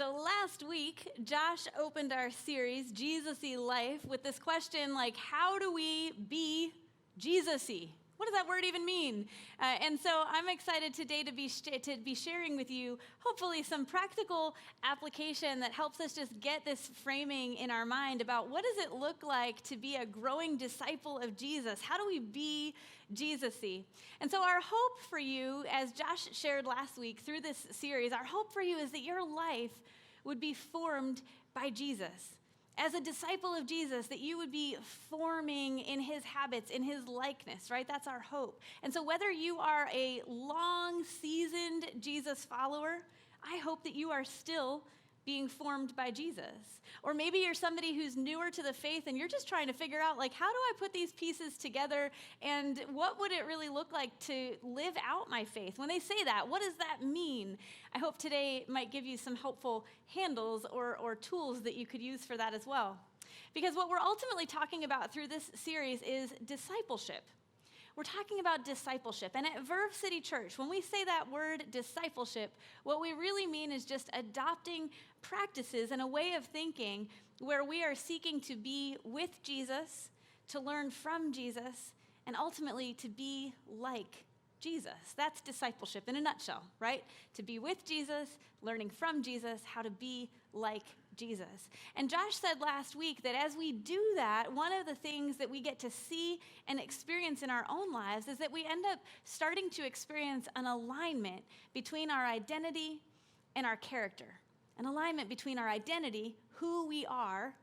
So last week, Josh opened our series, Jesusy Life, with this question like, how do we be Jesusy? What does that word even mean? And so I'm excited today to be sharing with you, hopefully, some practical application that helps us just get this framing in our mind about what does it look like to be a growing disciple of Jesus? How do we be Jesusy? And so our hope for you, as Josh shared last week through this series, our hope for you is that your life would be formed by Jesus. As a disciple of Jesus, that you would be forming in his habits, in his likeness, right? That's our hope. And so whether you are a long, seasoned Jesus follower, I hope that you are still being formed by Jesus. Or maybe you're somebody who's newer to the faith and you're just trying to figure out, like, how do I put these pieces together and what would it really look like to live out my faith? When they say that, what does that mean? I hope today might give you some helpful handles or tools that you could use for that as well. Because what we're ultimately talking about through this series is discipleship. We're talking about discipleship. And at Verve City Church, when we say that word discipleship, what we really mean is just adopting practices and a way of thinking where we are seeking to be with Jesus, to learn from Jesus, and ultimately to be like Jesus. That's discipleship in a nutshell, right? To be with Jesus, learning from Jesus, how to be like Jesus. And Josh said last week that as we do that, one of the things that we get to see and experience in our own lives is that we end up starting to experience an alignment between our identity and our character. An alignment between our identity, who we are,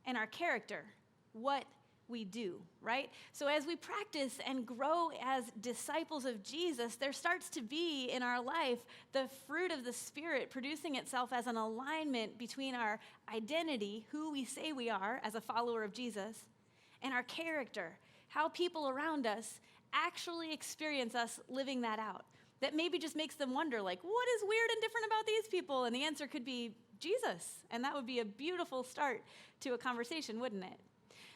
and our character, what we do, right? So as we practice and grow as disciples of Jesus, there starts to be in our life the fruit of the Spirit producing itself as an alignment between our identity, who we say we are as a follower of Jesus, and our character, how people around us actually experience us living that out. That maybe just makes them wonder, like, what is weird and different about these people? And the answer could be Jesus. And that would be a beautiful start to a conversation, wouldn't it?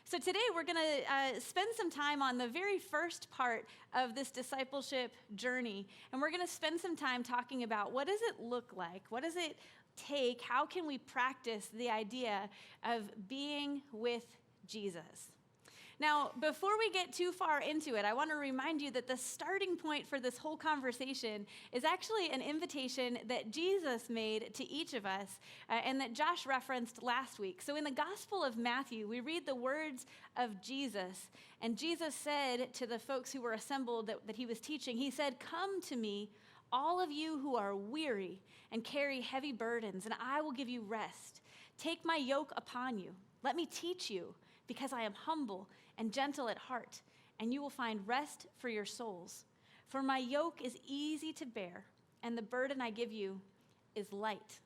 So today we're going to spend some time on the very first part of this discipleship journey, and we're going to spend some time talking about what does it look like? What does it take? How can we practice the idea of being with Jesus? Now, before we get too far into it, I want to remind you that the starting point for this whole conversation is actually an invitation that Jesus made to each of us and that Josh referenced last week. So in the Gospel of Matthew, we read the words of Jesus, and Jesus said to the folks who were assembled that he was teaching, he said, "Come to me, all of you who are weary and carry heavy burdens, and I will give you rest. Take my yoke upon you. Let me teach you, because I am humble and gentle at heart, and you will find rest for your souls. For my yoke is easy to bear, and the burden I give you is light."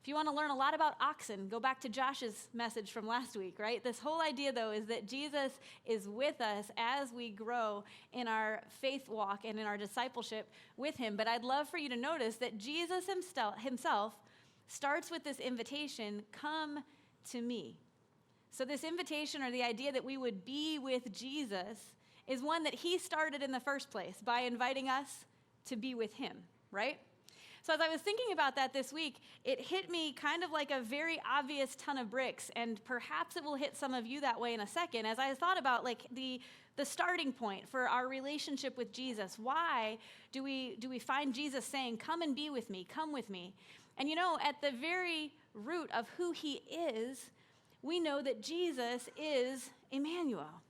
If you want to learn a lot about oxen, go back to Josh's message from last week, right? This whole idea, though, is that Jesus is with us as we grow in our faith walk and in our discipleship with him. But I'd love for you to notice that Jesus himself starts with this invitation, "Come to me." So this invitation, or the idea that we would be with Jesus, is one that he started in the first place by inviting us to be with him, right? So as I was thinking about that this week, it hit me kind of like a very obvious ton of bricks, and perhaps it will hit some of you that way in a second, as I thought about like the starting point for our relationship with Jesus. Why do we find Jesus saying, "Come and be with me, come with me"? And you know, at the very root of who he is, we know that Jesus is Emmanuel.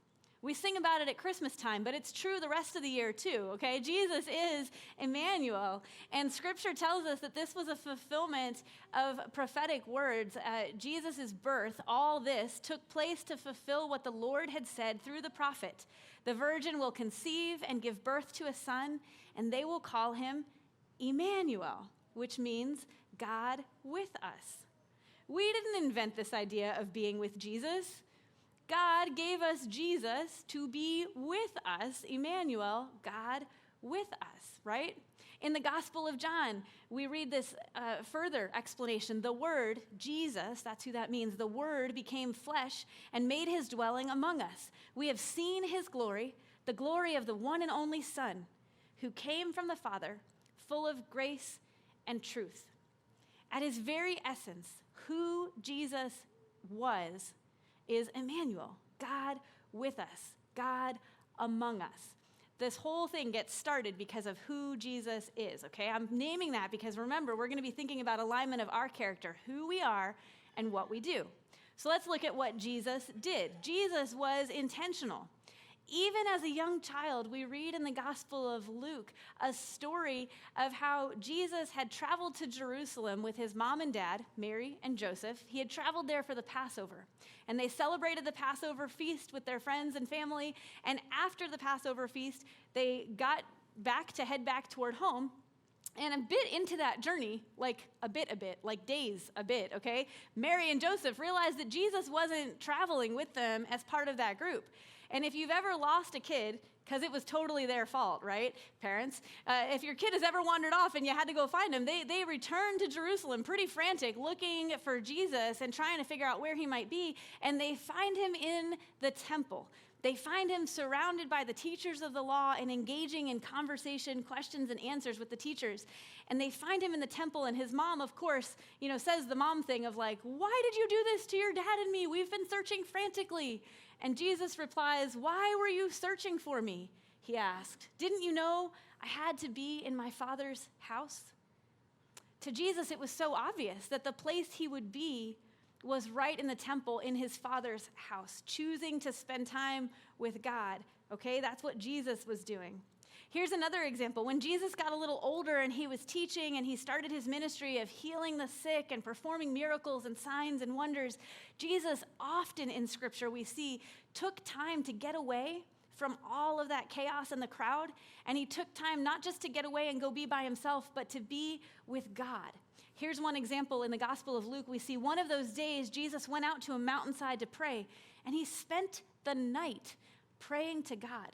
We sing about it at Christmas time, but it's true the rest of the year too, okay? Jesus is Emmanuel, and Scripture tells us that this was a fulfillment of prophetic words. Jesus' birth, all this, took place to fulfill what the Lord had said through the prophet. The virgin will conceive and give birth to a son, and they will call him Emmanuel, which means God with us. We didn't invent this idea of being with Jesus. God gave us Jesus to be with us, Emmanuel, God with us, right? In the Gospel of John, we read this further explanation. The Word, Jesus, that's who that means, the Word became flesh and made his dwelling among us. We have seen his glory, the glory of the one and only Son, who came from the Father, full of grace and truth. At his very essence, who Jesus was is Emmanuel, God with us, God among us. This whole thing gets started because of who Jesus is, okay? I'm naming that because remember, we're going to be thinking about alignment of our character, who we are and what we do. So let's look at what Jesus did. Jesus was intentional. Even as a young child, we read in the Gospel of Luke a story of how Jesus had traveled to Jerusalem with his mom and dad, Mary and Joseph. He had traveled there for the Passover, and they celebrated the Passover feast with their friends and family. And after the Passover feast, they got back to head back toward home. And a bit into that journey, like a bit, like days a bit, okay? Mary and Joseph realized that Jesus wasn't traveling with them as part of that group. And if you've ever lost a kid, because it was totally their fault, right, parents? If your kid has ever wandered off and you had to go find him, they returned to Jerusalem pretty frantic, looking for Jesus and trying to figure out where he might be. And they find him in the temple. They find him surrounded by the teachers of the law and engaging in conversation, questions, and answers with the teachers. And they find him in the temple, and his mom, of course, says the mom thing of like, "Why did you do this to your dad and me? We've been searching frantically." And Jesus replies, "Why were you searching for me?" he asked. "Didn't you know I had to be in my Father's house?" To Jesus, it was so obvious that the place he would be was right in the temple in his Father's house, choosing to spend time with God, okay? That's what Jesus was doing. Here's another example. When Jesus got a little older and he was teaching and he started his ministry of healing the sick and performing miracles and signs and wonders, Jesus often in Scripture we see took time to get away from all of that chaos and the crowd, and he took time not just to get away and go be by himself, but to be with God. Here's one example in the Gospel of Luke. We see one of those days, Jesus went out to a mountainside to pray, and he spent the night praying to God.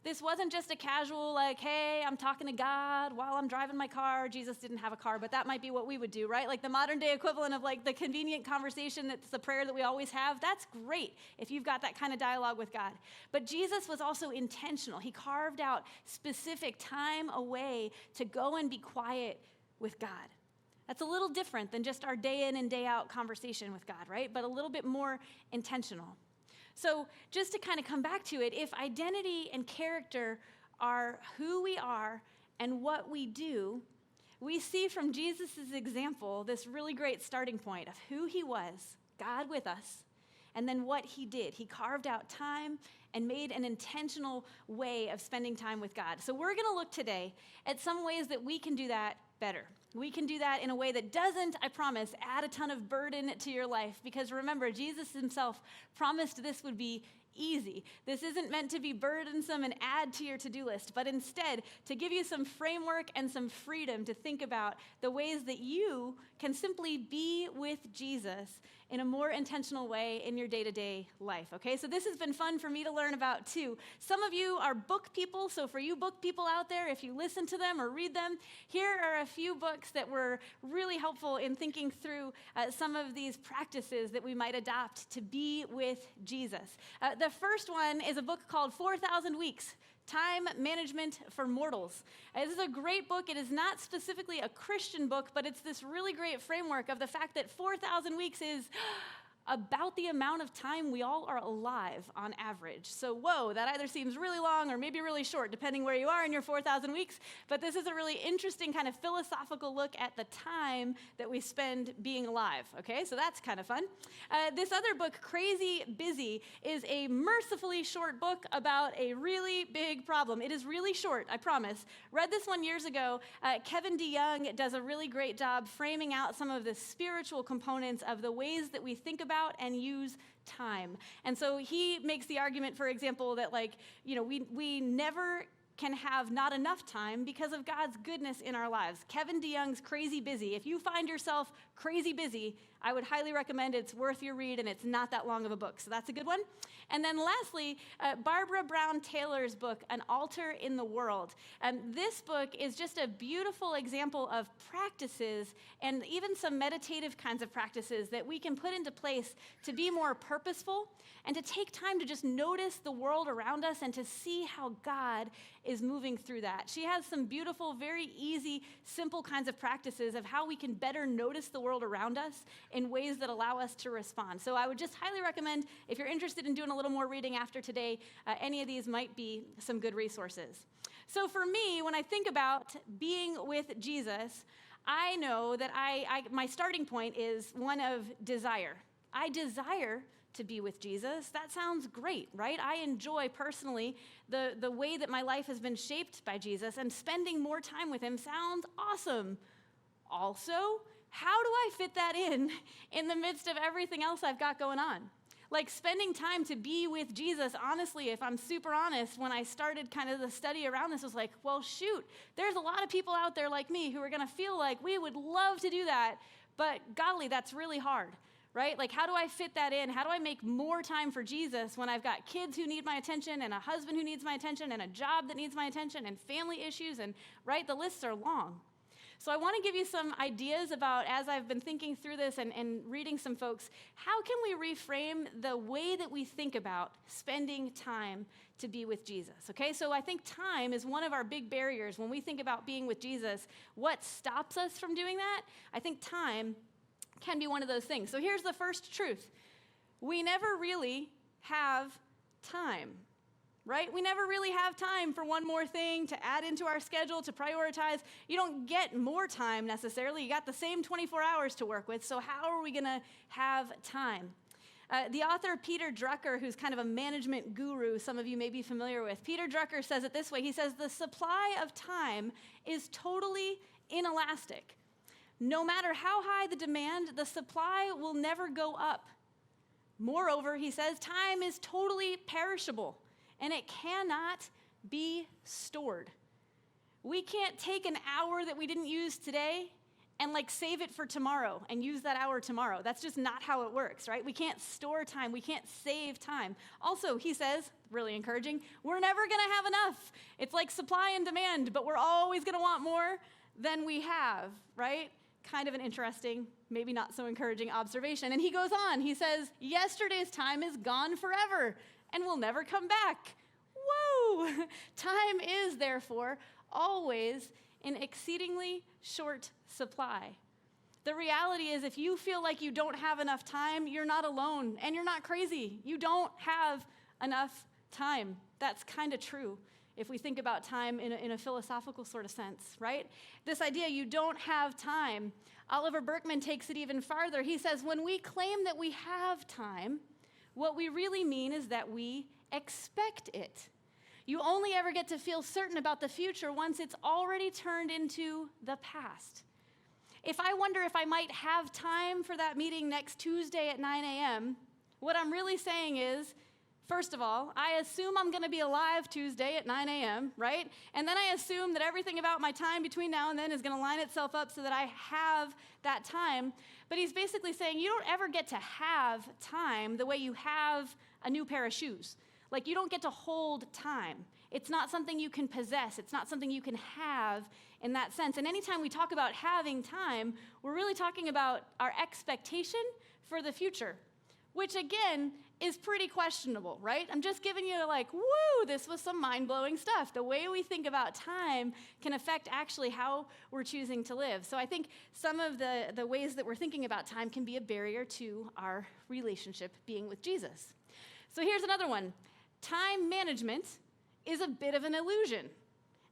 This wasn't just a casual, like, hey, I'm talking to God while I'm driving my car. Jesus didn't have a car, but that might be what we would do, right? Like the modern day equivalent of like the convenient conversation that's the prayer that we always have. That's great if you've got that kind of dialogue with God. But Jesus was also intentional. He carved out specific time away to go and be quiet with God. That's a little different than just our day in and day out conversation with God, right? But a little bit more intentional. So just to kind of come back to it, if identity and character are who we are and what we do, we see from Jesus' example this really great starting point of who he was, God with us, and then what he did. He carved out time and made an intentional way of spending time with God. So we're going to look today at some ways that we can do that better. We can do that in a way that doesn't, I promise, add a ton of burden to your life. Because remember, Jesus himself promised this would be easy. This isn't meant to be burdensome and add to your to-do list, but instead to give you some framework and some freedom to think about the ways that you can simply be with Jesus in a more intentional way in your day-to-day life, okay? So this has been fun for me to learn about too. Some of you are book people, so for you book people out there, if you listen to them or read them, here are a few books that were really helpful in thinking through some of these practices that we might adopt to be with Jesus. The first one is a book called 4,000 Weeks, Time Management for Mortals. This is a great book. It is not specifically a Christian book, but it's this really great framework of the fact that 4,000 weeks is about the amount of time we all are alive on average. So, whoa, that either seems really long or maybe really short, depending where you are in your 4,000 weeks. But this is a really interesting kind of philosophical look at the time that we spend being alive, okay? So that's kind of fun. This other book, Crazy Busy, is a mercifully short book about a really big problem. It is really short, I promise. Read this one years ago. Kevin DeYoung does a really great job framing out some of the spiritual components of the ways that we think about and use time. And so he makes the argument, for example, that we never can have not enough time because of God's goodness in our lives. Kevin DeYoung's Crazy Busy. If you find yourself crazy busy, I would highly recommend it. It's worth your read, and it's not that long of a book. So that's a good one. And then lastly, Barbara Brown Taylor's book, An Altar in the World. This book is just a beautiful example of practices and even some meditative kinds of practices that we can put into place to be more purposeful and to take time to just notice the world around us and to see how God is moving through that. She has some beautiful, very easy, simple kinds of practices of how we can better notice the world around us in ways that allow us to respond. So I would just highly recommend, if you're interested in doing a little more reading after today, any of these might be some good resources. So for me, when I think about being with Jesus, I know that my starting point is one of desire. I desire to be with Jesus. That sounds great, right? I enjoy personally the way that my life has been shaped by Jesus, and spending more time with him sounds awesome. Also, how do I fit that in the midst of everything else I've got going on? Like spending time to be with Jesus, honestly, if I'm super honest, when I started kind of the study around this, was like, well, shoot, there's a lot of people out there like me who are going to feel like we would love to do that, but golly, that's really hard. Right? Like, how do I fit that in? How do I make more time for Jesus when I've got kids who need my attention and a husband who needs my attention and a job that needs my attention and family issues? And right, the lists are long. So I want to give you some ideas about, as I've been thinking through this and reading some folks, how can we reframe the way that we think about spending time to be with Jesus? Okay, so I think time is one of our big barriers when we think about being with Jesus. What stops us from doing that? I think time can be one of those things. So here's the first truth. We never really have time, right? We never really have time for one more thing to add into our schedule, to prioritize. You don't get more time necessarily. You got the same 24 hours to work with, so how are we going to have time? The author Peter Drucker, who's kind of a management guru, some of you may be familiar with, Peter Drucker says it this way. He says, the supply of time is totally inelastic. No matter how high the demand, the supply will never go up. Moreover, he says, time is totally perishable, and it cannot be stored. We can't take an hour that we didn't use today and save it for tomorrow and use that hour tomorrow. That's just not how it works, right? We can't store time. We can't save time. Also, he says, really encouraging, we're never going to have enough. It's like supply and demand, but we're always going to want more than we have, right? Kind of an interesting, maybe not so encouraging observation. And he goes on, he says, yesterday's time is gone forever and will never come back. Whoa! Time is, therefore, always in exceedingly short supply. The reality is, if you feel like you don't have enough time, you're not alone and you're not crazy. You don't have enough time. That's kind of true if we think about time in a philosophical sort of sense, right? This idea you don't have time. Oliver Burkeman takes it even farther. He says, when we claim that we have time, what we really mean is that we expect it. You only ever get to feel certain about the future once it's already turned into the past. If I wonder if I might have time for that meeting next Tuesday at 9 a.m., what I'm really saying is, first of all, I assume I'm going to be alive Tuesday at 9 a.m., right? And then I assume that everything about my time between now and then is going to line itself up so that I have that time. But he's basically saying you don't ever get to have time the way you have a new pair of shoes. Like, you don't get to hold time. It's not something you can possess. It's not something you can have in that sense. And anytime we talk about having time, we're really talking about our expectation for the future, which again is pretty questionable, right? I'm just giving you woo, this was some mind-blowing stuff. The way we think about time can affect actually how we're choosing to live. So I think some of the ways that we're thinking about time can be a barrier to our relationship being with Jesus. So here's another one. Time management is a bit of an illusion.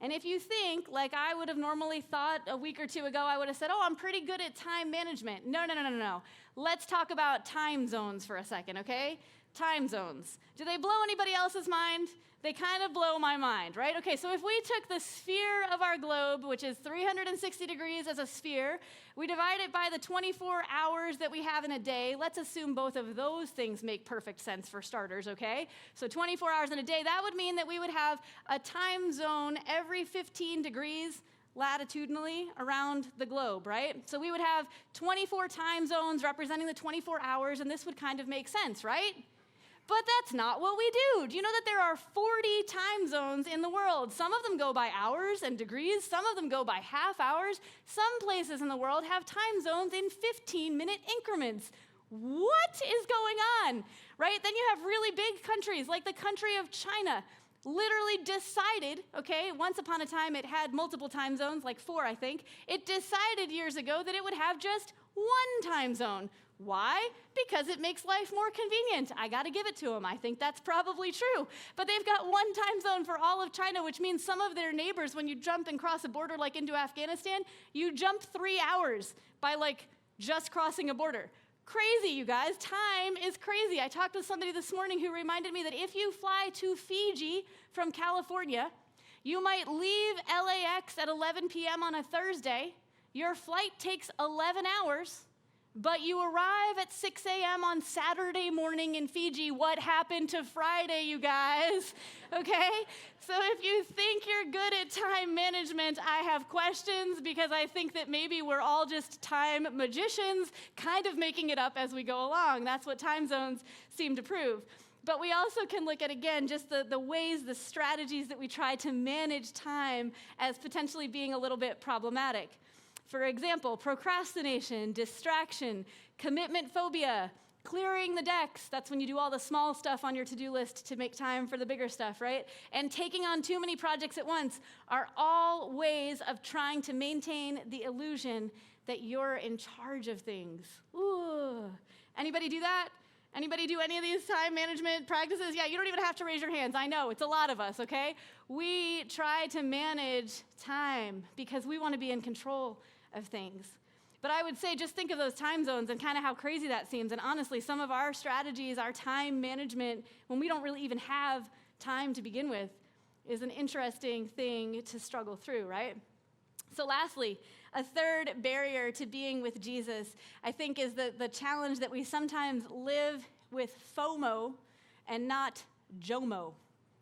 And if you think, like I would have normally thought a week or two ago, I would have said, oh, I'm pretty good at time management. No. Let's talk about time zones for a second, okay? Time zones. Do they blow anybody else's mind? They kind of blow my mind, right? Okay, so if we took the sphere of our globe, which is 360 degrees as a sphere, we divide it by the 24 hours that we have in a day. Let's assume both of those things make perfect sense for starters, okay? So 24 hours in a day, that would mean that we would have a time zone every 15 degrees latitudinally around the globe, right? So we would have 24 time zones representing the 24 hours, and this would kind of make sense, right? But that's not what we do. Do you know that there are 40 time zones in the world? Some of them go by hours and degrees. Some of them go by half hours. Some places in the world have time zones in 15-minute increments. What is going on, right? Then you have really big countries like the country of China. Literally decided, okay, once upon a time it had multiple time zones, like 4, I think. It decided years ago that it would have just one time zone. Why? Because it makes life more convenient. I got to give it to them. I think that's probably true. But they've got one time zone for all of China, which means some of their neighbors, when you jump and cross a border like into Afghanistan, you jump 3 hours by like just crossing a border. Crazy, you guys. Time is crazy. I talked to somebody this morning who reminded me that if you fly to Fiji from California, you might leave LAX at 11 p.m. on a Thursday. Your flight takes 11 hours, but you arrive at 6 a.m. on Saturday morning in Fiji. What happened to Friday, you guys? Okay? So if you think you're good at time management, I have questions, because I think that maybe we're all just time magicians, kind of making it up as we go along. That's what time zones seem to prove. But we also can look at, again, just the ways, the strategies that we try to manage time as potentially being a little bit problematic. For example, procrastination, distraction, commitment phobia, clearing the decks. That's when you do all the small stuff on your to-do list to make time for the bigger stuff, right? And taking on too many projects at once are all ways of trying to maintain the illusion that you're in charge of things. Ooh. Anybody do that? Anybody do any of these time management practices? Yeah, you don't even have to raise your hands. I know, it's a lot of us, okay? We try to manage time because we want to be in control of things. But I would say just think of those time zones and kind of how crazy that seems. And honestly, some of our strategies, our time management, when we don't really even have time to begin with, is an interesting thing to struggle through, right? So lastly, a third barrier to being with Jesus, I think, is the challenge that we sometimes live with FOMO and not JOMO,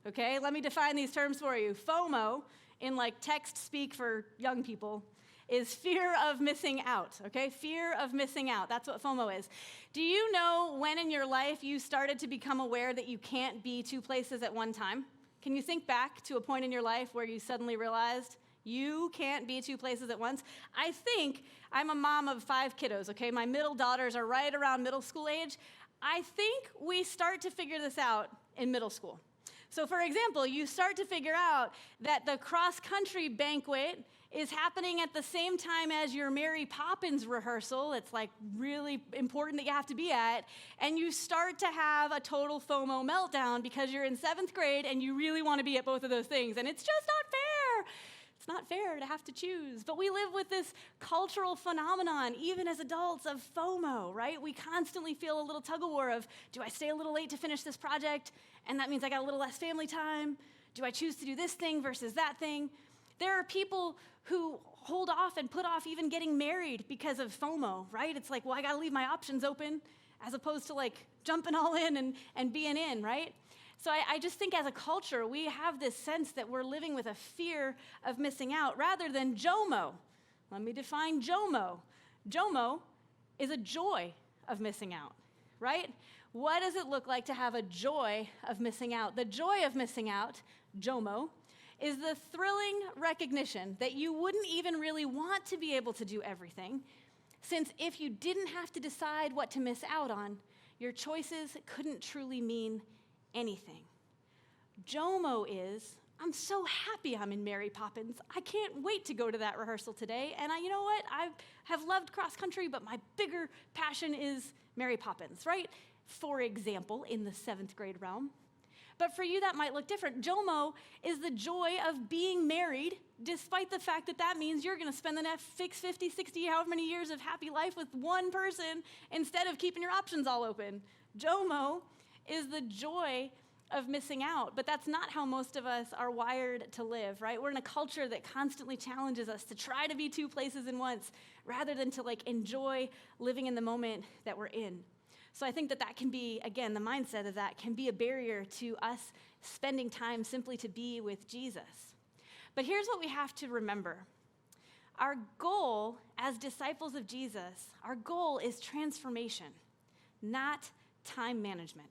okay? Let me define these terms for you. FOMO, in like text speak for young people, is fear of missing out, okay? Fear of missing out. That's what FOMO is. Do you know when in your life you started to become aware that you can't be 2 places at one time? Can you think back to a point in your life where you suddenly realized you can't be 2 places at once? I think I'm a mom of 5 kiddos, okay? My middle daughters are right around middle school age. I think we start to figure this out in middle school. So for example, you start to figure out that the cross-country banquet is happening at the same time as your Mary Poppins rehearsal. It's like really important that you have to be at. And you start to have a total FOMO meltdown because you're in 7th grade and you really want to be at both of those things. And it's just not fair. It's not fair to have to choose. But we live with this cultural phenomenon, even as adults, of FOMO, right? We constantly feel a little tug-of-war of, do I stay a little late to finish this project? And that means I got a little less family time. Do I choose to do this thing versus that thing? There are people who hold off and put off even getting married because of FOMO, right? It's like, well, I got to leave my options open as opposed to like jumping all in and being in, right? So I just think as a culture, we have this sense that we're living with a fear of missing out rather than JOMO. Let me define JOMO. JOMO is a joy of missing out, right? What does it look like to have a joy of missing out? The joy of missing out, JOMO, is the thrilling recognition that you wouldn't even really want to be able to do everything, since if you didn't have to decide what to miss out on, your choices couldn't truly mean anything. JOMO is, I'm so happy I'm in Mary Poppins. I can't wait to go to that rehearsal today. And you know what? I have loved cross country, but my bigger passion is Mary Poppins, right? For example, in the 7th grade realm. But for you, that might look different. JOMO is the joy of being married, despite the fact that that means you're going to spend the next 50, 60, however many years of happy life with one person instead of keeping your options all open. JOMO is the joy of missing out, but that's not how most of us are wired to live, right? We're in a culture that constantly challenges us to try to be 2 places in once rather than to like enjoy living in the moment that we're in. So I think that can be, again, the mindset of that can be a barrier to us spending time simply to be with Jesus. But here's what we have to remember. Our goal as disciples of Jesus, our goal is transformation, not time management.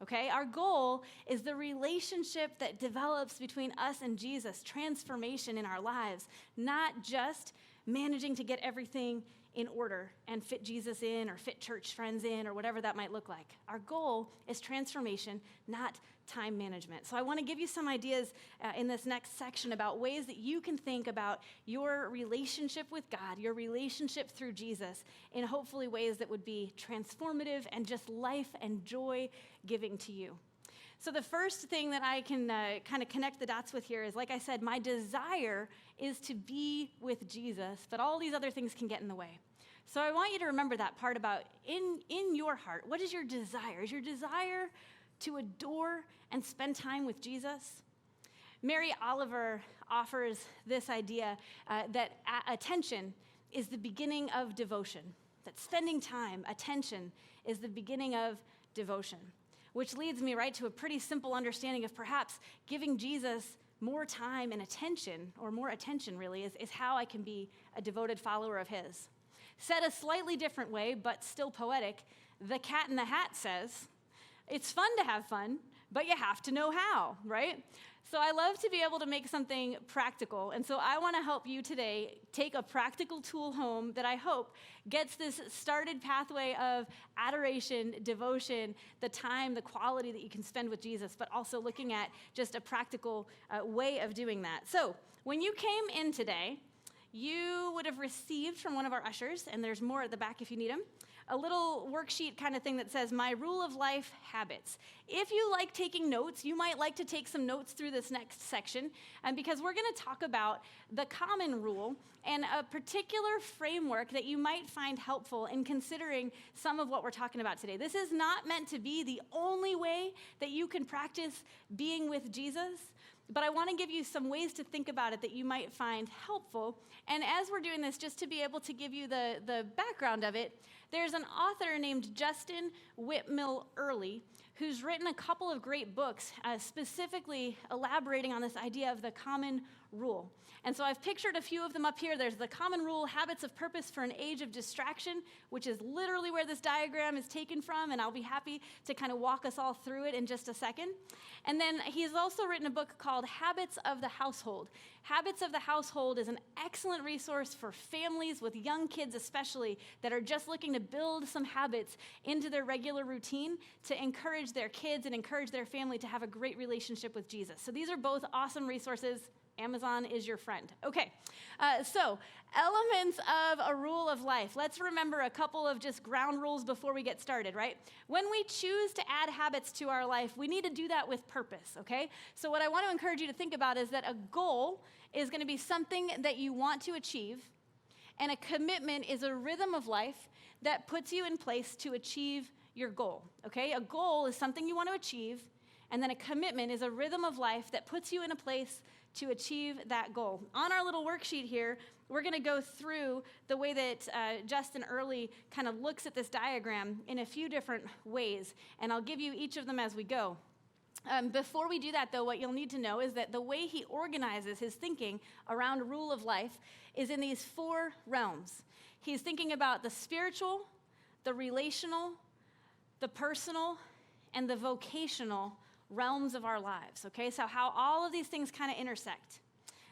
Okay, our goal is the relationship that develops between us and Jesus, transformation in our lives, not just managing to get everything in order and fit Jesus in or fit church friends in or whatever that might look like. Our goal is transformation, not time management. So I want to give you some ideas in this next section about ways that you can think about your relationship with God, your relationship through Jesus, in hopefully ways that would be transformative and just life and joy giving to you. So the first thing that I can kind of connect the dots with here is, like I said, my desire is to be with Jesus, but all these other things can get in the way. So I want you to remember that part about in your heart, what is your desire? Is your desire to adore and spend time with Jesus? Mary Oliver offers this idea that attention is the beginning of devotion, that spending time, attention, is the beginning of devotion, which leads me right to a pretty simple understanding of perhaps giving Jesus more time and attention, or more attention really, is how I can be a devoted follower of his. Said a slightly different way, but still poetic, the Cat in the Hat says, it's fun to have fun, but you have to know how, right? So I love to be able to make something practical, and so I want to help you today take a practical tool home that I hope gets this started pathway of adoration, devotion, the time, the quality that you can spend with Jesus, but also looking at just a practical way of doing that. So when you came in today, you would have received from one of our ushers, and there's more at the back if you need them, a little worksheet kind of thing that says, My Rule of Life Habits. If you like taking notes, you might like to take some notes through this next section, because we're going to talk about the common rule and a particular framework that you might find helpful in considering some of what we're talking about today. This is not meant to be the only way that you can practice being with Jesus, but I want to give you some ways to think about it that you might find helpful. And as we're doing this, just to be able to give you the background of it, there's an author named Justin Whitmell Early who's written a couple of great books specifically elaborating on this idea of the common rule. And so I've pictured a few of them up here. There's the common rule, Habits of Purpose for an Age of Distraction, which is literally where this diagram is taken from, and I'll be happy to kind of walk us all through it in just a second. And then he's also written a book called Habits of the Household. Habits of the Household is an excellent resource for families with young kids especially that are just looking to build some habits into their regular routine to encourage their kids and encourage their family to have a great relationship with Jesus. So these are both awesome resources. Amazon is your friend. Okay, so elements of a rule of life. Let's remember a couple of just ground rules before we get started, right? When we choose to add habits to our life, we need to do that with purpose, okay? So what I want to encourage you to think about is that a goal is going to be something that you want to achieve, and a commitment is a rhythm of life that puts you in place to achieve your goal, okay? A goal is something you want to achieve, and then a commitment is a rhythm of life that puts you in a place to achieve that goal. On our little worksheet here, we're going to go through the way that Justin Early kind of looks at this diagram in a few different ways, and I'll give you each of them as we go. Before we do that, though, what you'll need to know is that the way he organizes his thinking around rule of life is in these four realms. He's thinking about the spiritual, the relational, the personal, and the vocational realms of our lives, okay? So how all of these things kind of intersect.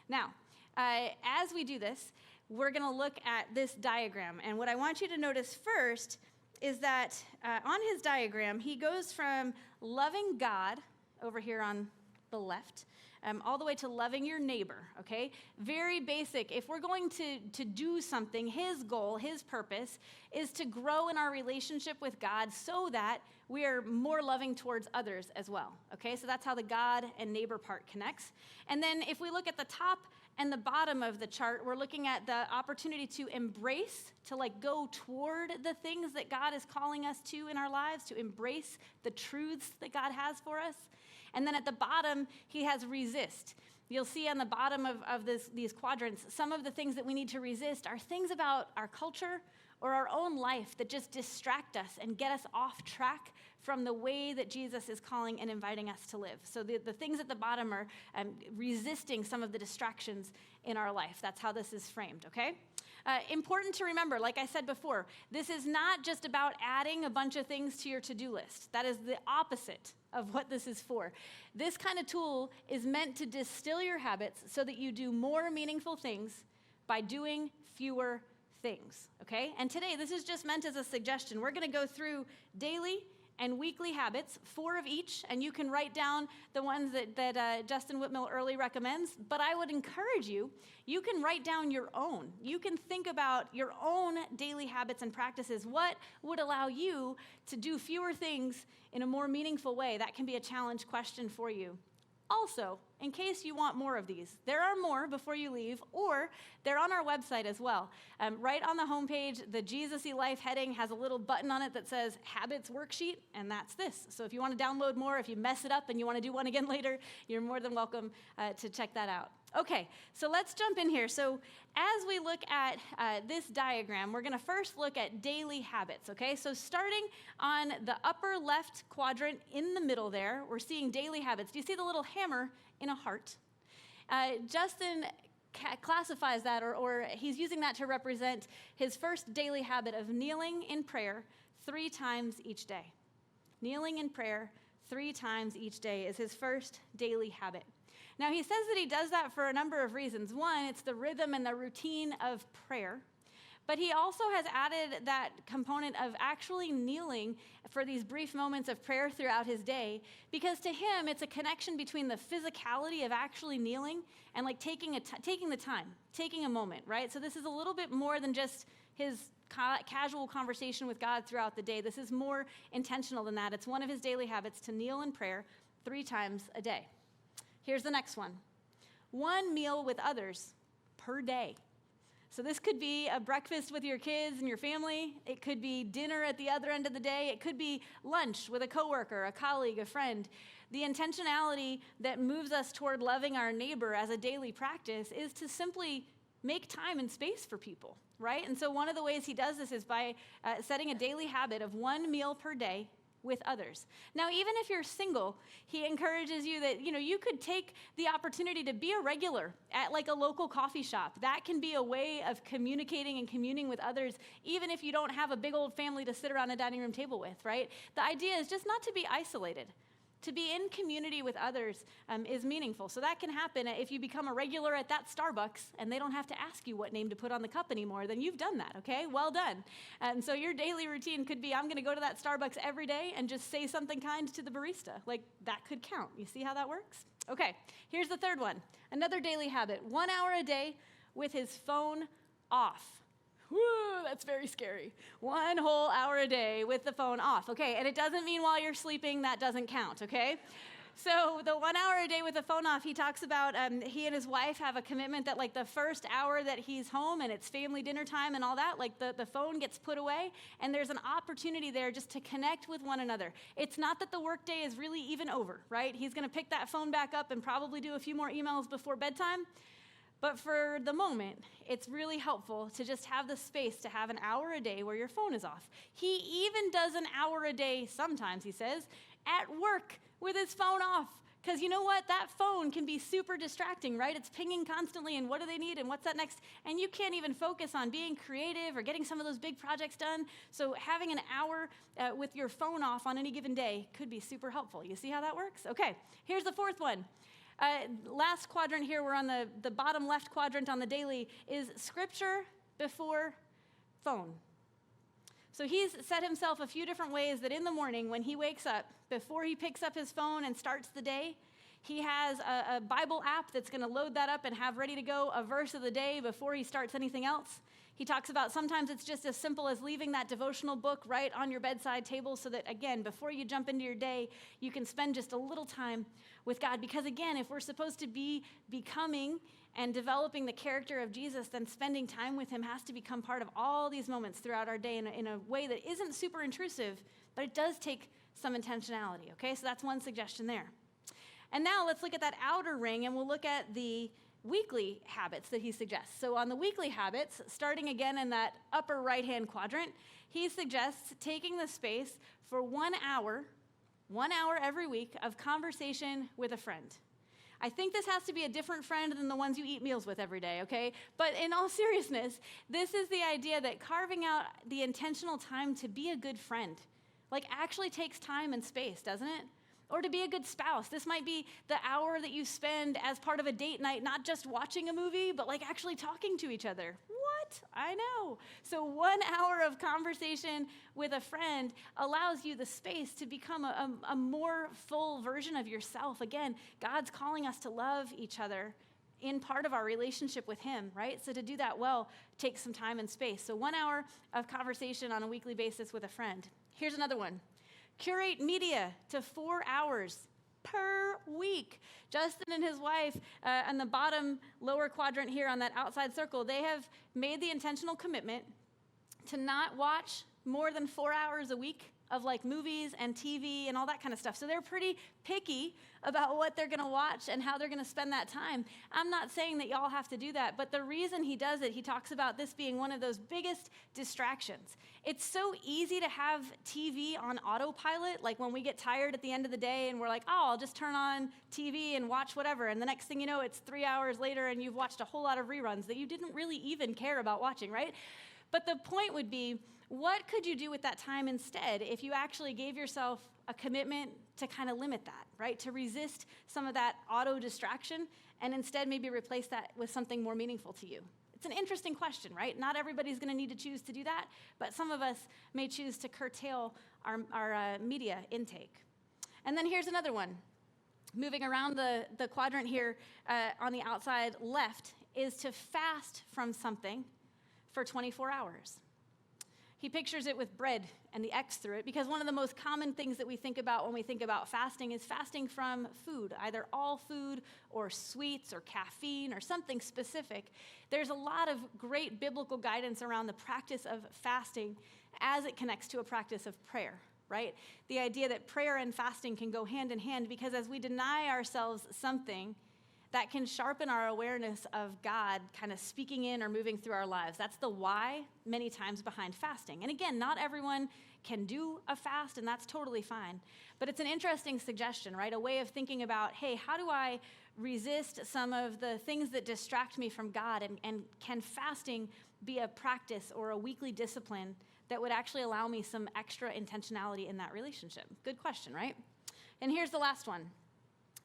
Now, as we do this, we're going to look at this diagram. And what I want you to notice first is that on his diagram, he goes from loving God over here on the left, all the way to loving your neighbor, okay? Very basic. If we're going to do something, his goal, his purpose, is to grow in our relationship with God so that we are more loving towards others as well, okay? So that's how the God and neighbor part connects. And then if we look at the top and the bottom of the chart, we're looking at the opportunity to embrace, to like go toward the things that God is calling us to in our lives, to embrace the truths that God has for us. And then at the bottom, he has resist. You'll see on the bottom of these quadrants, some of the things that we need to resist are things about our culture or our own life that just distract us and get us off track from the way that Jesus is calling and inviting us to live. So the things at the bottom are resisting some of the distractions in our life. That's how this is framed, okay? Important to remember, like I said before, this is not just about adding a bunch of things to your to-do list. That is the opposite of what this is for. This kind of tool is meant to distill your habits so that you do more meaningful things by doing fewer things, okay? And today, this is just meant as a suggestion. We're going to go through daily and weekly habits, 4 of each, and you can write down the ones that Justin Whitmill early recommends, but I would encourage you, you can write down your own. You can think about your own daily habits and practices. What would allow you to do fewer things in a more meaningful way? That can be a challenge question for you. Also, in case you want more of these, there are more before you leave, or they're on our website as well. Right on the homepage, the Jesusy Life heading has a little button on it that says Habits Worksheet, and that's this. So if you want to download more, if you mess it up and you want to do one again later, you're more than welcome to check that out. Okay, so let's jump in here. So as we look at this diagram, we're going to first look at daily habits, okay? So starting on the upper left quadrant in the middle there, we're seeing daily habits. Do you see the little hammer in a heart? Justin classifies that, or he's using that to represent his first daily habit of kneeling in prayer 3 times each day. Kneeling in prayer 3 times each day is his first daily habit. Now, he says that he does that for a number of reasons. One, it's the rhythm and the routine of prayer. But he also has added that component of actually kneeling for these brief moments of prayer throughout his day, because to him, it's a connection between the physicality of actually kneeling and like taking the time, taking a moment, right? So this is a little bit more than just his casual conversation with God throughout the day. This is more intentional than that. It's one of his daily habits to kneel in prayer 3 times a day. Here's the next one. 1 meal with others per day. So this could be a breakfast with your kids and your family. It could be dinner at the other end of the day. It could be lunch with a coworker, a colleague, a friend. The intentionality that moves us toward loving our neighbor as a daily practice is to simply make time and space for people, right? And so one of the ways he does this is by setting a daily habit of 1 meal per day with others. Now, even if you're single, he encourages you that, you could take the opportunity to be a regular at like a local coffee shop. That can be a way of communicating and communing with others, even if you don't have a big old family to sit around a dining room table with, right? The idea is just not to be isolated. To be in community with others is meaningful. So that can happen if you become a regular at that Starbucks and they don't have to ask you what name to put on the cup anymore, then you've done that, okay? Well done. And so your daily routine could be, I'm going to go to that Starbucks every day and just say something kind to the barista. Like, that could count. You see how that works? Okay, here's the third one. Another daily habit, 1 hour a day with his phone off. Woo, that's very scary. 1 whole hour a day with the phone off. Okay, and it doesn't mean while you're sleeping, that doesn't count, okay? So the 1 hour a day with the phone off, he talks about he and his wife have a commitment that like the first hour that he's home and it's family dinner time and all that, like the phone gets put away and there's an opportunity there just to connect with one another. It's not that the workday is really even over, right? He's gonna pick that phone back up and probably do a few more emails before bedtime. But for the moment, it's really helpful to just have the space to have an hour a day where your phone is off. He even does an hour a day sometimes, he says, at work with his phone off. Because you know what? That phone can be super distracting, right? It's pinging constantly, and what do they need, and what's that next? And you can't even focus on being creative or getting some of those big projects done. So having an hour with your phone off on any given day could be super helpful. You see how that works? Okay, here's the fourth one. Last quadrant here, we're on the bottom left quadrant on the daily, is scripture before phone. So he's set himself a few different ways that in the morning when he wakes up, before he picks up his phone and starts the day, he has a Bible app that's going to load that up and have ready to go a verse of the day before he starts anything else. He talks about sometimes it's just as simple as leaving that devotional book right on your bedside table so that, again, before you jump into your day, you can spend just a little time with God. Because, again, if we're supposed to be becoming and developing the character of Jesus, then spending time with him has to become part of all these moments throughout our day in a way that isn't super intrusive, but it does take some intentionality, okay? So that's one suggestion there. And now let's look at that outer ring, and we'll look at the weekly habits that he suggests. So on the weekly habits, starting again in that upper right-hand quadrant, he suggests taking the space for 1 hour every week of conversation with a friend. I think this has to be a different friend than the ones you eat meals with every day, okay? But in all seriousness, this is the idea that carving out the intentional time to be a good friend, like actually takes time and space, doesn't it? Or to be a good spouse. This might be the hour that you spend as part of a date night, not just watching a movie, but like actually talking to each other. What? I know. So 1 hour of conversation with a friend allows you the space to become a more full version of yourself. Again, God's calling us to love each other in part of our relationship with him, right? So to do that well takes some time and space. So 1 hour of conversation on a weekly basis with a friend. Here's another one. Curate media to 4 hours per week. Justin and his wife, on the bottom lower quadrant here on that outside circle, they have made the intentional commitment to not watch more than 4 hours a week of like movies and TV and all that kind of stuff. So they're pretty picky about what they're going to watch and how they're going to spend that time. I'm not saying that y'all have to do that, but the reason he does it, he talks about this being one of those biggest distractions. It's so easy to have TV on autopilot, like when we get tired at the end of the day and we're like, oh, I'll just turn on TV and watch whatever. And the next thing you know, it's 3 hours later and you've watched a whole lot of reruns that you didn't really even care about watching, right? But the point would be, what could you do with that time instead if you actually gave yourself a commitment to kind of limit that, right? To resist some of that auto distraction and instead maybe replace that with something more meaningful to you. It's an interesting question, right? Not everybody's going to need to choose to do that, but some of us may choose to curtail our media intake. And then here's another one. Moving around the quadrant here on the outside left is to fast from something for 24 hours. He pictures it with bread and the X through it because one of the most common things that we think about when we think about fasting is fasting from food, either all food or sweets or caffeine or something specific. There's a lot of great biblical guidance around the practice of fasting as it connects to a practice of prayer, right? The idea that prayer and fasting can go hand in hand because as we deny ourselves something, that can sharpen our awareness of God kind of speaking in or moving through our lives. That's the why many times behind fasting. And again, not everyone can do a fast, and that's totally fine. But it's an interesting suggestion, right? A way of thinking about, hey, how do I resist some of the things that distract me from God? And can fasting be a practice or a weekly discipline that would actually allow me some extra intentionality in that relationship? Good question, right? And here's the last one,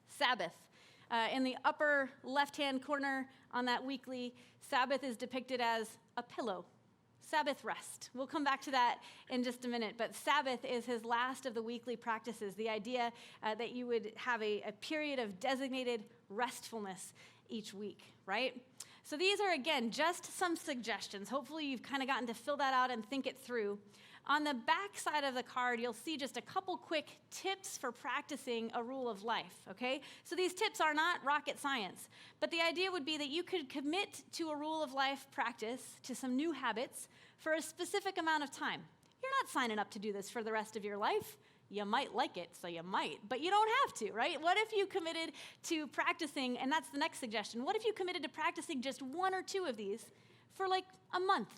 Sabbath. In the upper left-hand corner on that weekly, Sabbath is depicted as a pillow, Sabbath rest. We'll come back to that in just a minute, but Sabbath is his last of the weekly practices, the idea that you would have a period of designated restfulness each week, right? So these are, again, just some suggestions. Hopefully you've kind of gotten to fill that out and think it through. On the back side of the card, you'll see just a couple quick tips for practicing a rule of life, okay? So these tips are not rocket science, but the idea would be that you could commit to a rule of life practice, to some new habits, for a specific amount of time. You're not signing up to do this for the rest of your life. You might like it, so you might, but you don't have to, right? What if you committed to practicing, and that's the next suggestion, what if you committed to practicing just 1 or 2 of these for like a month?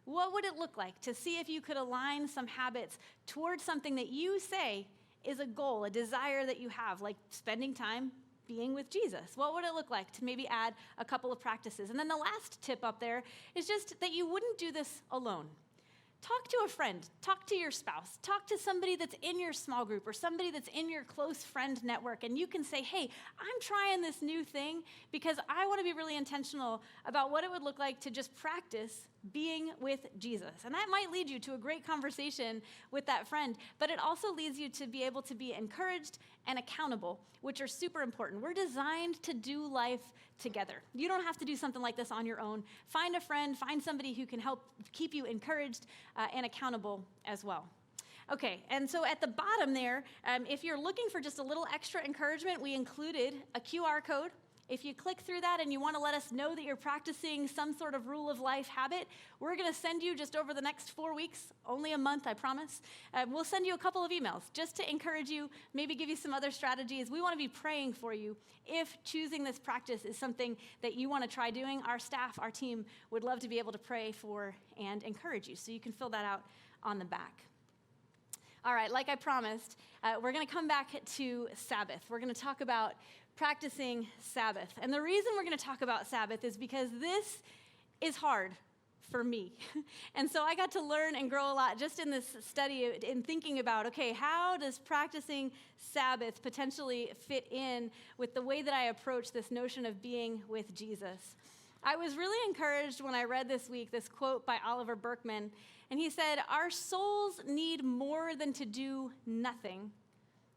What would it look like to see if you could align some habits towards something that you say is a goal, a desire that you have, like spending time being with Jesus? What would it look like to maybe add a couple of practices? And then the last tip up there is just that you wouldn't do this alone. Talk to a friend, talk to your spouse, talk to somebody that's in your small group or somebody that's in your close friend network, and you can say, hey, I'm trying this new thing because I want to be really intentional about what it would look like to just practice being with Jesus. And that might lead you to a great conversation with that friend, but it also leads you to be able to be encouraged and accountable, which are super important. We're designed to do life together. You don't have to do something like this on your own. Find a friend, find somebody who can help keep you encouraged and accountable as well. Okay, and so at the bottom there, if you're looking for just a little extra encouragement, we included a QR code. If you click through that and you want to let us know that you're practicing some sort of rule of life habit, we're going to send you just over the next 4 weeks, only a month, I promise. We'll send you a couple of emails just to encourage you, maybe give you some other strategies. We want to be praying for you. If choosing this practice is something that you want to try doing, our staff, our team would love to be able to pray for and encourage you. So you can fill that out on the back. All right, like I promised, we're going to come back to Sabbath. We're going to talk about practicing Sabbath. And the reason we're going to talk about Sabbath is because this is hard for me. And so I got to learn and grow a lot just in this study, in thinking about, okay, how does practicing Sabbath potentially fit in with the way that I approach this notion of being with Jesus? I was really encouraged when I read this week this quote by Oliver Berkman, and he said, "Our souls need more than to do nothing.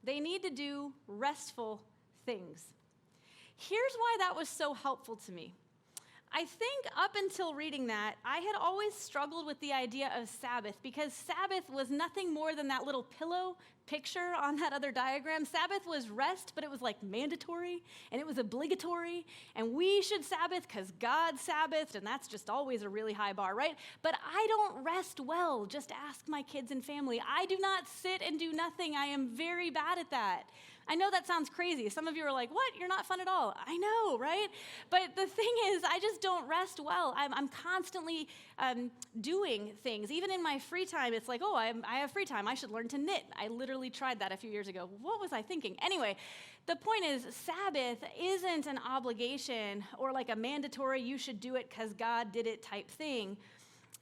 They need to do restful things." Here's why that was so helpful to me. I think up until reading that, I had always struggled with the idea of Sabbath because Sabbath was nothing more than that little pillow picture on that other diagram. Sabbath was rest, but it was like mandatory and it was obligatory, and we should Sabbath because God Sabbathed, and that's just always a really high bar, right? But I don't rest well. Just ask my kids and family. I do not sit and do nothing. I am very bad at that. I know that sounds crazy. Some of you are like, what? You're not fun at all. I know, right? But the thing is, I just don't rest well. I'm constantly doing things. Even in my free time, it's like, oh, I have free time. I should learn to knit. I literally tried that a few years ago. What was I thinking? Anyway, the point is, Sabbath isn't an obligation or like a mandatory, you should do it because God did it type thing.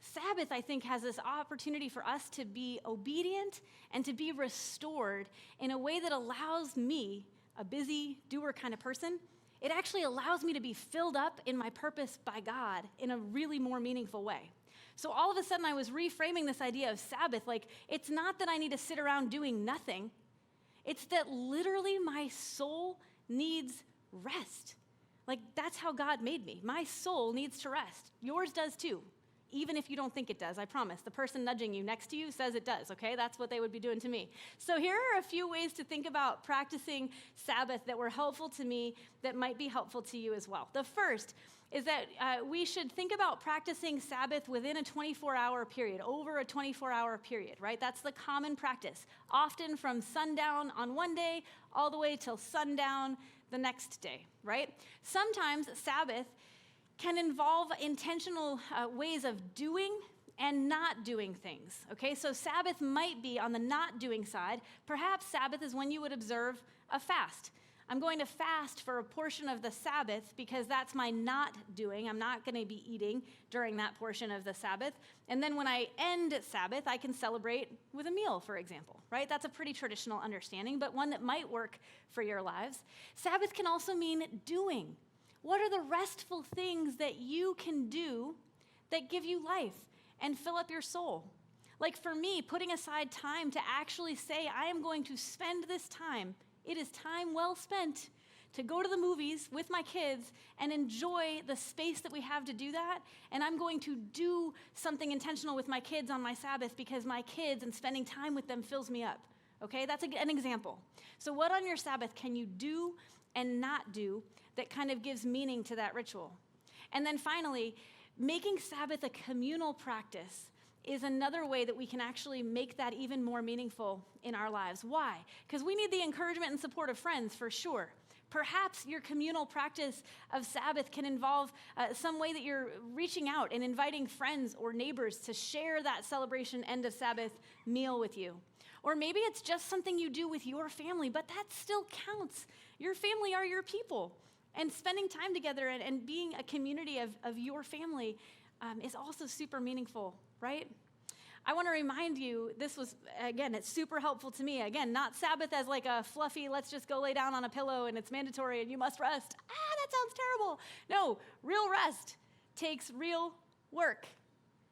Sabbath, I think, has this opportunity for us to be obedient and to be restored in a way that allows me, a busy doer kind of person, it actually allows me to be filled up in my purpose by God in a really more meaningful way. So all of a sudden I was reframing this idea of Sabbath, like it's not that I need to sit around doing nothing. It's that literally my soul needs rest. Like that's how God made me. My soul needs to rest. Yours does too. Even if you don't think it does, I promise. The person nudging you next to you says it does, okay? That's what they would be doing to me. So here are a few ways to think about practicing Sabbath that were helpful to me that might be helpful to you as well. The first is that we should think about practicing Sabbath within a 24-hour period, over a 24-hour period, right? That's the common practice, often from sundown on one day all the way till sundown the next day, right? Sometimes Sabbath can involve intentional ways of doing and not doing things, okay? So Sabbath might be on the not doing side. Perhaps Sabbath is when you would observe a fast. I'm going to fast for a portion of the Sabbath because that's my not doing. I'm not going to be eating during that portion of the Sabbath. And then when I end Sabbath, I can celebrate with a meal, for example, right? That's a pretty traditional understanding, but one that might work for your lives. Sabbath can also mean doing. What are the restful things that you can do that give you life and fill up your soul? Like for me, putting aside time to actually say, I am going to spend this time. It is time well spent to go to the movies with my kids and enjoy the space that we have to do that. And I'm going to do something intentional with my kids on my Sabbath because my kids and spending time with them fills me up. Okay, that's an example. So what on your Sabbath can you do and not do that kind of gives meaning to that ritual? And then finally, making Sabbath a communal practice is another way that we can actually make that even more meaningful in our lives. Why? Because we need the encouragement and support of friends for sure. Perhaps your communal practice of Sabbath can involve some way that you're reaching out and inviting friends or neighbors to share that celebration end of Sabbath meal with you. Or maybe it's just something you do with your family, but that still counts. Your family are your people. And spending time together and being a community of your family is also super meaningful, right? I want to remind you, this was, again, it's super helpful to me. Again, not Sabbath as like a fluffy, let's just go lay down on a pillow and it's mandatory and you must rest. That sounds terrible. No, real rest takes real work.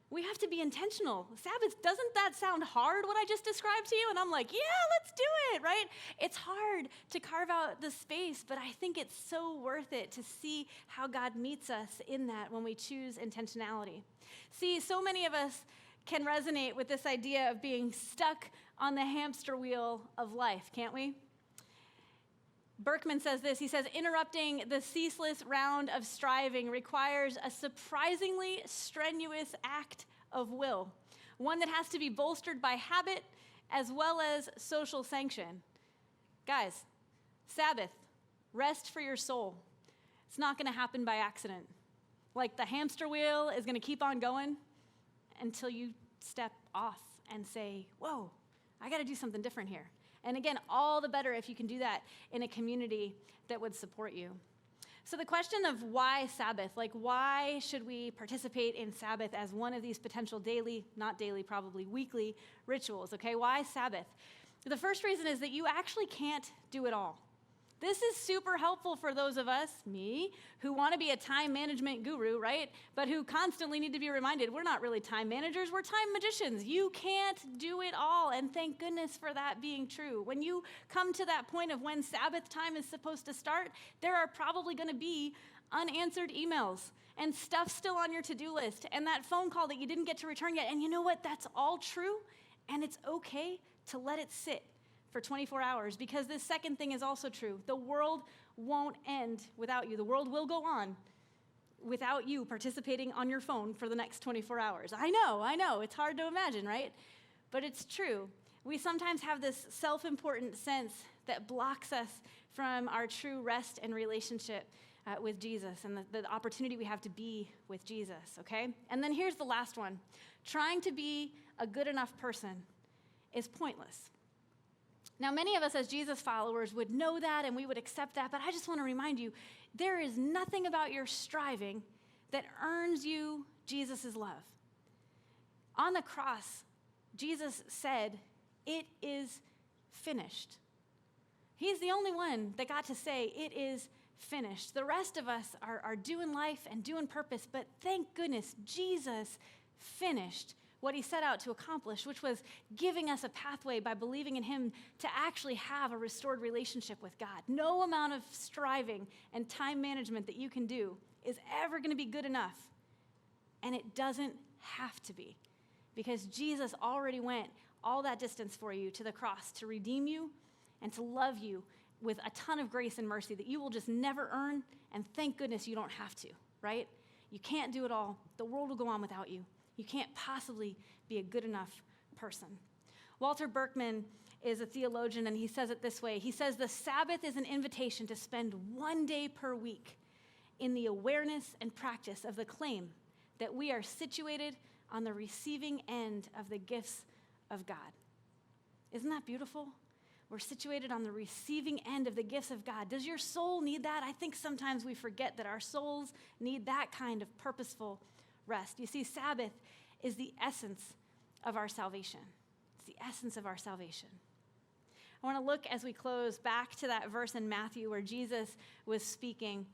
We have to be intentional. Sabbath, doesn't that sound hard, what I just described to you? And I'm like, yeah, let's do it, right? It's hard to carve out the space, but I think it's so worth it to see how God meets us in that when we choose intentionality. See, so many of us can resonate with this idea of being stuck on the hamster wheel of life, can't we? Berkman says this, he says, interrupting the ceaseless round of striving requires a surprisingly strenuous act of will, one that has to be bolstered by habit as well as social sanction. Guys, Sabbath, rest for your soul. It's not going to happen by accident. Like the hamster wheel is going to keep on going until you step off and say, whoa, I got to do something different here. And again, all the better if you can do that in a community that would support you. So the question of why Sabbath, like why should we participate in Sabbath as one of these potential daily, not daily, probably weekly rituals, okay? Why Sabbath? The first reason is that you actually can't do it all. This is super helpful for those of us, me, who want to be a time management guru, right? But who constantly need to be reminded, we're not really time managers, we're time magicians. You can't do it all, and thank goodness for that being true. When you come to that point of when Sabbath time is supposed to start, there are probably going to be unanswered emails and stuff still on your to-do list and that phone call that you didn't get to return yet. And you know what? That's all true, and it's okay to let it sit for 24 hours, because this second thing is also true. The world won't end without you. The world will go on without you participating on your phone for the next 24 hours. I know, it's hard to imagine, right? But it's true. We sometimes have this self-important sense that blocks us from our true rest and relationship with Jesus and the opportunity we have to be with Jesus, okay? And then here's the last one. Trying to be a good enough person is pointless. Now, many of us as Jesus followers would know that and we would accept that, but I just want to remind you, there is nothing about your striving that earns you Jesus' love. On the cross, Jesus said, "It is finished." He's the only one that got to say, "It is finished." The rest of us are doing life and doing purpose, but thank goodness Jesus finished what he set out to accomplish, which was giving us a pathway by believing in him to actually have a restored relationship with God. No amount of striving and time management that you can do is ever going to be good enough. And it doesn't have to be, because Jesus already went all that distance for you to the cross to redeem you and to love you with a ton of grace and mercy that you will just never earn. And thank goodness you don't have to, right? You can't do it all. The world will go on without you. You can't possibly be a good enough person. Walter Berkman is a theologian, and he says it this way. He says, the Sabbath is an invitation to spend one day per week in the awareness and practice of the claim that we are situated on the receiving end of the gifts of God. Isn't that beautiful? We're situated on the receiving end of the gifts of God. Does your soul need that? I think sometimes we forget that our souls need that kind of purposeful rest. You see, Sabbath is the essence of our salvation. It's the essence of our salvation. I want to look as we close back to that verse in Matthew where Jesus was speaking.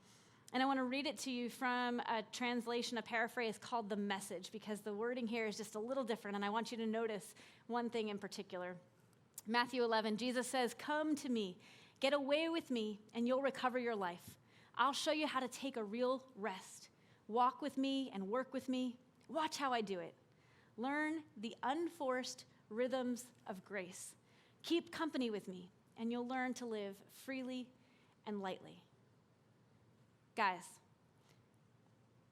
And I want to read it to you from a translation, a paraphrase called The Message, because the wording here is just a little different, and I want you to notice one thing in particular. Matthew 11, Jesus says, "Come to me, get away with me, and you'll recover your life. I'll show you how to take a real rest. Walk with me and work with me. Watch how I do it. Learn the unforced rhythms of grace. Keep company with me, and you'll learn to live freely and lightly." Guys,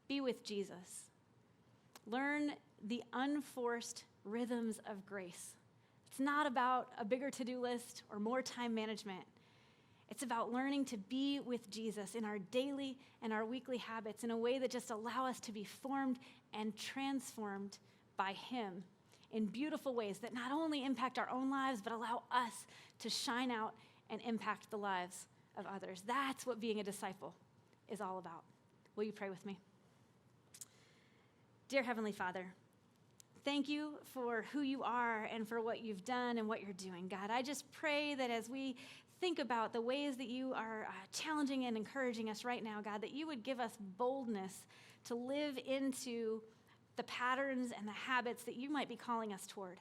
be with Jesus. Learn the unforced rhythms of grace. It's not about a bigger to-do list or more time management. It's about learning to be with Jesus in our daily and our weekly habits in a way that just allow us to be formed and transformed by him in beautiful ways that not only impact our own lives, but allow us to shine out and impact the lives of others. That's what being a disciple is all about. Will you pray with me? Dear Heavenly Father, thank you for who you are and for what you've done and what you're doing, God. I just pray that as we think about the ways that you are challenging and encouraging us right now, God, that you would give us boldness to live into the patterns and the habits that you might be calling us toward.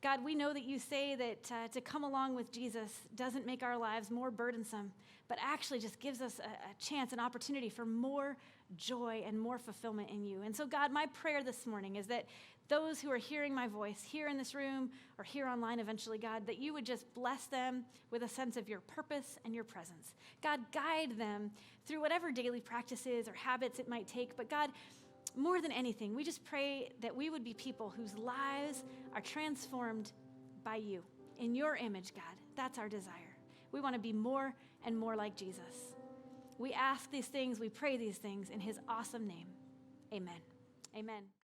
God, we know that you say that to come along with Jesus doesn't make our lives more burdensome, but actually just gives us a chance, an opportunity for more joy and more fulfillment in you. And so, God, my prayer this morning is that those who are hearing my voice here in this room or here online eventually, God, that you would just bless them with a sense of your purpose and your presence. God, guide them through whatever daily practices or habits it might take. But God, more than anything, we just pray that we would be people whose lives are transformed by you. In your image, God, that's our desire. We want to be more and more like Jesus. We ask these things, we pray these things in his awesome name. Amen. Amen.